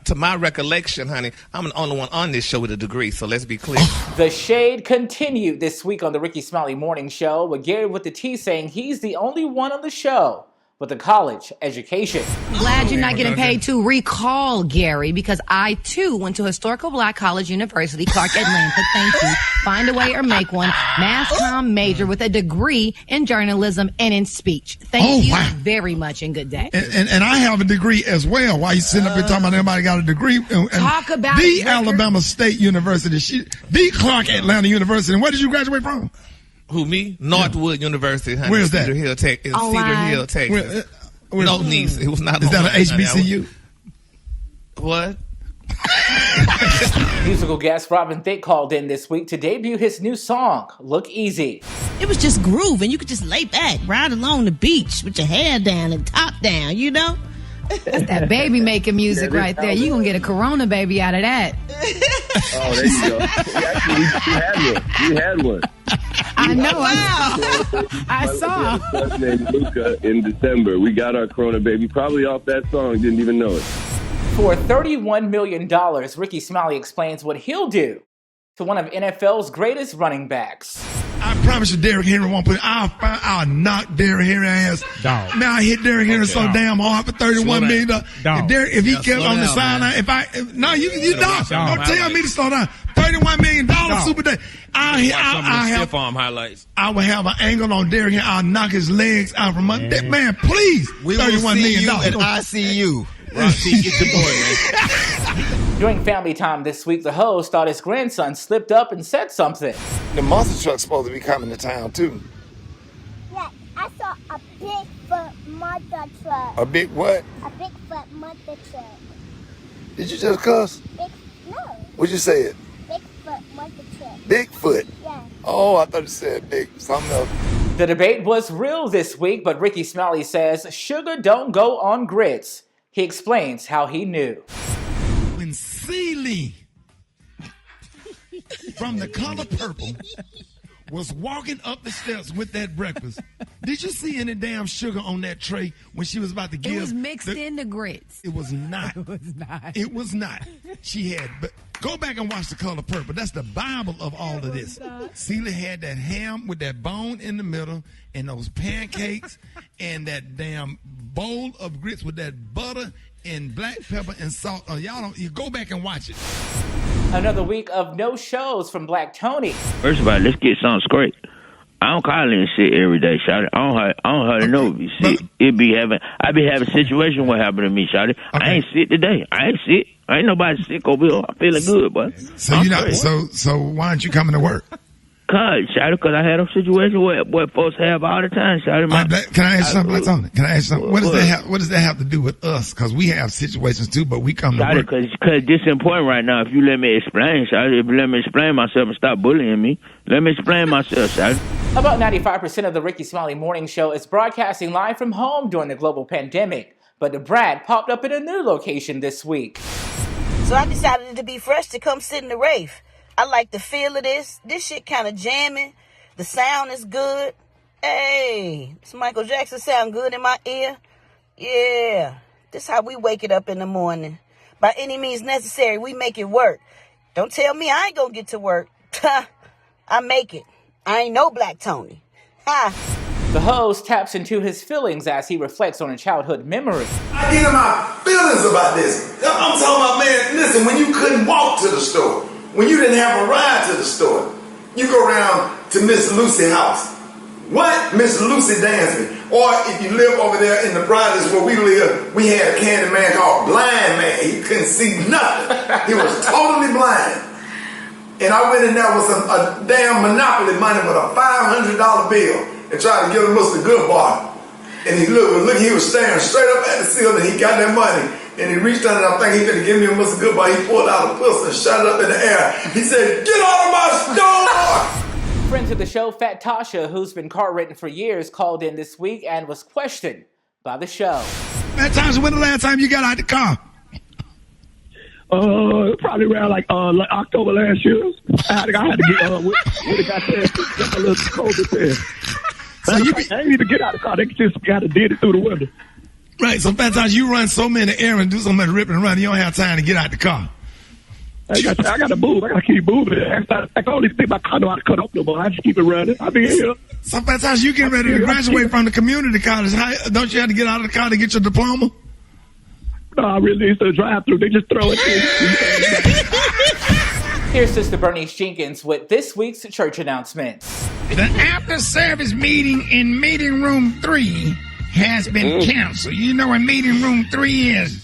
To my recollection, honey, I'm the only one on this show with a degree, so let's be clear. The shade continued this week on the Rickey Smiley Morning Show, with Gary with the T saying he's the only one on the show with a college education. I'm glad you're not getting paid to recall, Gary, because I, too, went to Historical Black College University, Clark, Atlanta. Thank you. Find a way or make one. Mass comm major with a degree in journalism and in speech. Thank you very much and good day. And I have a degree as well. Why you sitting up here talking about everybody got a degree? Talk about the Alabama State University, the Clark Atlanta University. And where did you graduate from? Who, me? Northwood University, honey. Where's that? Cedar Hill, Texas. No, niece. It was not. Is that an HBCU? What? Musical guest Robin Thicke called in this week to debut his new song, Look Easy. It was just groove, and you could just lay back, ride along the beach with your hair down and top down, you know? That's that baby making music right there. You gonna get a Corona baby out of that. Oh, there you go. We had one. I know. I saw. His named Luca in December. We got our Corona baby probably off that song. Didn't even know it. For $31 million, Rickey Smiley explains what he'll do to one of NFL's greatest running backs. I promise you, Derrick Henry won't put. I'll knock Derrick Henry ass. Dog. Man, I hit Derrick Henry so damn hard for $31 million. If he kept on the sideline, you don't tell me to slow down. $31 million Super Day. Arm highlights. I will have an angle on Derrick Henry. I'll knock his legs out from under. Man, please. We will see you at ICU. Roxy, get the boy, man. During family time this week, the host thought his grandson slipped up and said something. The monster truck's supposed to be coming to town, too. Yeah, I saw a Bigfoot monster truck. A big what? A Bigfoot monster truck. Did you just cuss? No. What'd you say it? Bigfoot monster truck. Bigfoot? Yeah. Oh, I thought you said big something else. The debate was real this week, but Rickey Smiley says sugar don't go on grits. He explains how he knew. When Seeley from The Color Purple was walking up the steps with that breakfast, did you see any damn sugar on that tray when she was about to give? It was mixed in the grits. It was not. It was not. It was not. She had, but go back and watch The Color Purple. That's the Bible of all of this. Seeley had that ham with that bone in the middle and those pancakes and that damn bowl of grits with that butter and black pepper and salt. You go back and watch it. Another week of no shows from Black Tony. First of all, let's get something straight. I don't call in sick every day, shawty. I don't hardly know be sick. I be having situations what happened to me, shawty. Okay. I ain't sick today. I ain't sick. I ain't nobody sick over here. I'm feeling good, boy. So why aren't you coming to work? Because I had a situation where folks have all the time, shawty. Can I ask something, Tony? Can I ask something? What does that have to do with us? Because we have situations too, but we come to work. Because this is important right now. If you let me explain, shawty, if you let me explain myself and stop bullying me, let me explain myself, shawty. About 95% of the Rickey Smiley Morning Show is broadcasting live from home during the global pandemic, but the Brad popped up at a new location this week. So I decided to be fresh to come sit in the rave. I like the feel of this. This shit kind of jamming. The sound is good. Hey, this Michael Jackson sound good in my ear. Yeah, this how we wake it up in the morning. By any means necessary, we make it work. Don't tell me I ain't gonna get to work. I make it. I ain't no Black Tony. Ha! The host taps into his feelings as he reflects on a childhood memory. I get in my feelings about this. I'm talking about, man, listen, when you couldn't walk to the store, when you didn't have a ride to the store, you go around to Miss Lucy's house. What? Miss Lucy Dansby. Or if you live over there in the projects where we live, we had a candy man called Blind Man. He couldn't see nothing. He was totally blind. And I went in there with a damn Monopoly money with a $500 bill and tried to give him Mr. Goodbar. And he was staring straight up at the ceiling. He got that money. And he reached out and I think he could have given me a Mr. Goodbar. He pulled out a pistol and shot it up in the air. He said, "Get out of my store!" Friend to the show, Fat Tasha, who's been car-ridden for years, called in this week and was questioned by the show. Fat Tasha, when the last time you got out the car? Probably around like October last year. I had to get when it got there, get a little COVID test. So I didn't need to get out of the car. They just got to did it through the window. Right, so sometimes you run so many errands, do so much ripping and running, you don't have time to get out the car. I got to move. I got to keep moving. I can only think my car know how to cut up no more. I just keep it running. I be here. Sometimes you get ready to graduate from the community college. Don't you have to get out of the car to get your diploma? No, I really used to drive through. They just throw it in. Here's Sister Bernice Jenkins with this week's church announcements. The after-service meeting in meeting room 3 has been canceled. You know what meeting room 3 is?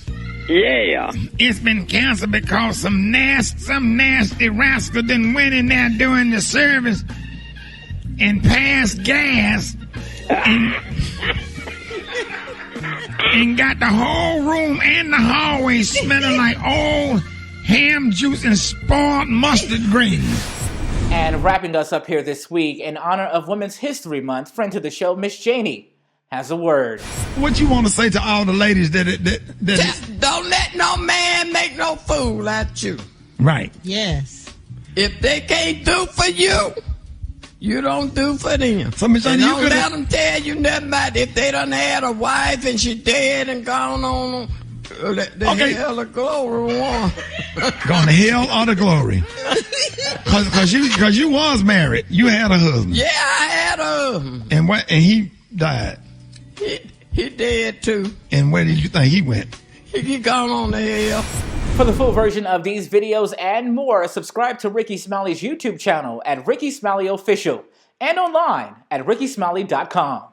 Yeah. It's been canceled because some nasty rascal done went in there during the service and passed gas and got the whole room and the hallway smelling like old ham juice and spoiled mustard greens. And wrapping us up here this week, in honor of Women's History Month, friend to the show, Miss Shady, has a word. What you want to say to all the ladies that don't let no man make no fool out you. Right. Yes. If they can't do for you, you don't do for them. So, Miss and Shady, don't let them tell you nothing about if they done had a wife and she dead and gone on the hell of glory one. Gone to hell or the glory. Cause you was married. You had a husband. Yeah, I had a husband. And he died. He dead too. And where did you think he went? He gone on the hell. For the full version of these videos and more, subscribe to Rickey Smiley's YouTube channel at Rickey Smiley Official and online at RickeySmiley.com.